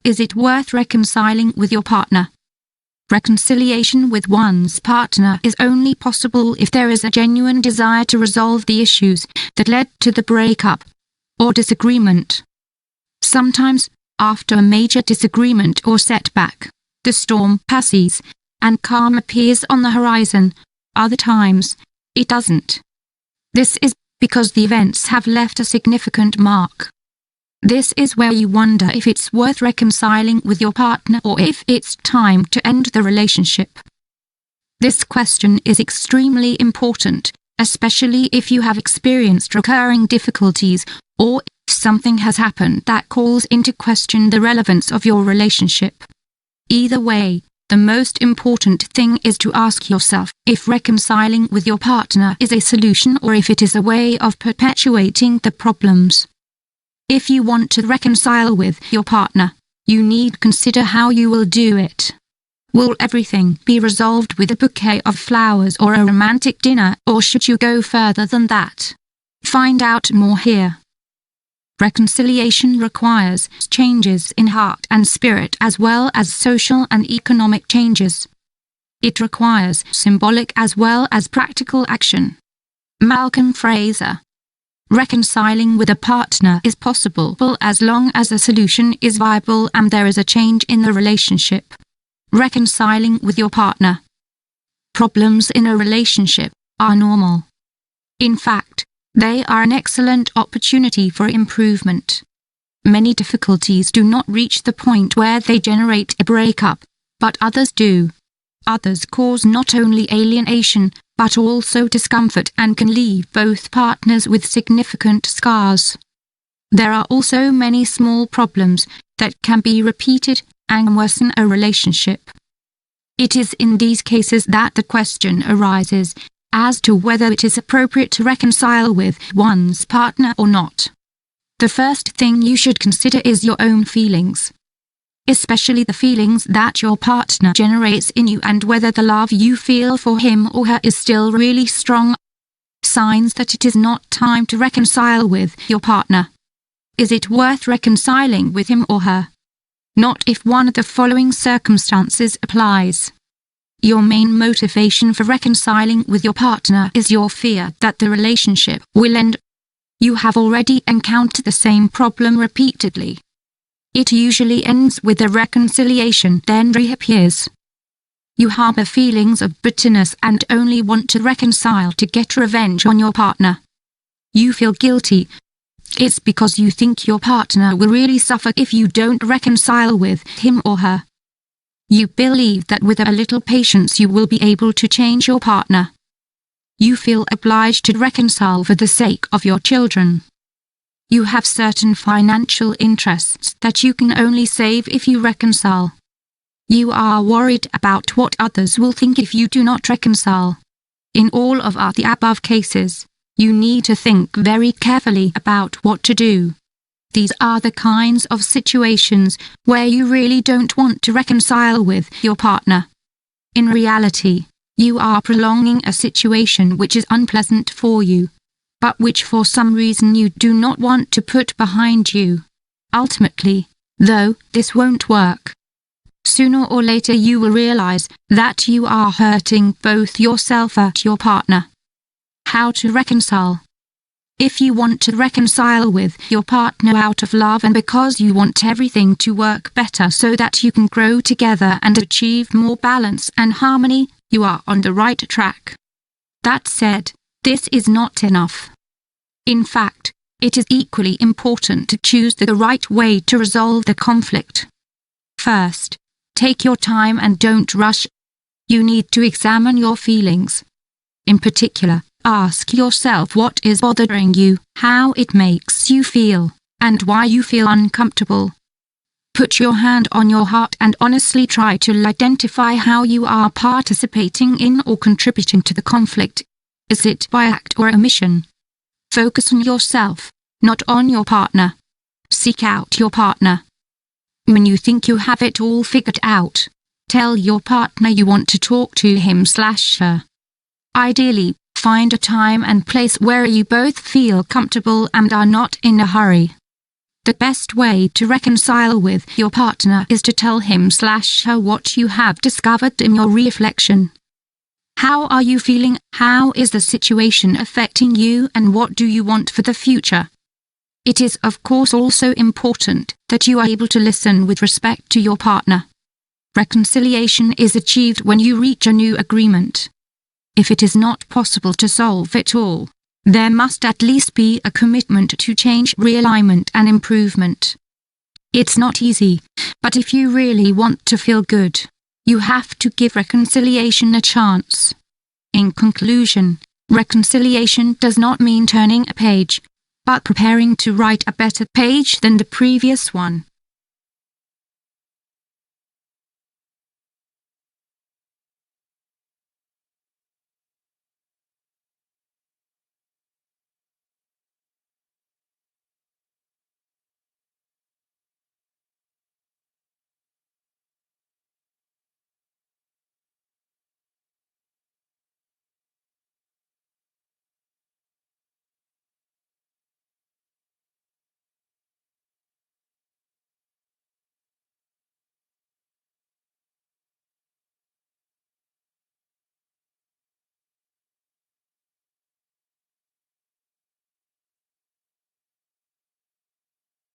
Is it worth reconciling with your partner? Reconciliation with one's partner is only possible if there is a genuine desire to resolve the issues that led to the breakup or disagreement. Sometimes, after a major disagreement or setback, the storm passes and calm appears on the horizon. Other times, it doesn't. This is because the events have left a significant mark. This is where you wonder if it's worth reconciling with your partner or if it's time to end the relationship. This question is extremely important, especially if you have experienced recurring difficulties or if something has happened that calls into question the relevance of your relationship. Either way, the most important thing is to ask yourself if reconciling with your partner is a solution or if it is a way of perpetuating the problems. If you want to reconcile with your partner, you need to consider how you will do it. Will everything be resolved with a bouquet of flowers or a romantic dinner, or should you go further than that? Find out more here. Reconciliation requires changes in heart and spirit as well as social and economic changes. It requires symbolic as well as practical action. Malcolm Fraser. Reconciling with a partner is possible as long as a solution is viable and there is a change in the relationship. Reconciling with your partner. Problems in a relationship are normal. In fact, they are an excellent opportunity for improvement. Many difficulties do not reach the point where they generate a breakup, but others do. Others cause not only alienation, but also discomfort and can leave both partners with significant scars. There are also many small problems that can be repeated and worsen a relationship. It is in these cases that the question arises as to whether it is appropriate to reconcile with one's partner or not. The first thing you should consider is your own feelings, especially the feelings that your partner generates in you and whether the love you feel for him or her is still really strong. Signs that it is not time to reconcile with your partner. Is it worth reconciling with him or her? Not if one of the following circumstances applies. Your main motivation for reconciling with your partner is your fear that the relationship will end. You have already encountered the same problem repeatedly. It usually ends with a reconciliation, then reappears. You harbor feelings of bitterness and only want to reconcile to get revenge on your partner. You feel guilty. It's because you think your partner will really suffer if you don't reconcile with him or her. You believe that with a little patience you will be able to change your partner. You feel obliged to reconcile for the sake of your children. You have certain financial interests that you can only save if you reconcile. You are worried about what others will think if you do not reconcile. In all of the above cases, you need to think very carefully about what to do. These are the kinds of situations where you really don't want to reconcile with your partner. In reality, you are prolonging a situation which is unpleasant for you, but which for some reason you do not want to put behind you. Ultimately, though, this won't work. Sooner or later you will realize that you are hurting both yourself and your partner. How to reconcile? If you want to reconcile with your partner out of love and because you want everything to work better so that you can grow together and achieve more balance and harmony, you are on the right track. That said, this is not enough. In fact, it is equally important to choose the right way to resolve the conflict. First, take your time and don't rush. You need to examine your feelings. In particular, ask yourself what is bothering you, how it makes you feel, and why you feel uncomfortable. Put your hand on your heart and honestly try to identify how you are participating in or contributing to the conflict. Is it by act or omission? Focus on yourself, not on your partner. Seek out your partner. When you think you have it all figured out, tell your partner you want to talk to him/her. Ideally, find a time and place where you both feel comfortable and are not in a hurry. The best way to reconcile with your partner is to tell him/her what you have discovered in your reflection. How are you feeling? How is the situation affecting you, and what do you want for the future? It is of course also important that you are able to listen with respect to your partner. Reconciliation is achieved when you reach a new agreement. If it is not possible to solve it all, there must at least be a commitment to change, realignment and improvement. It's not easy, but if you really want to feel good, you have to give reconciliation a chance. In conclusion, reconciliation does not mean turning a page, but preparing to write a better page than the previous one.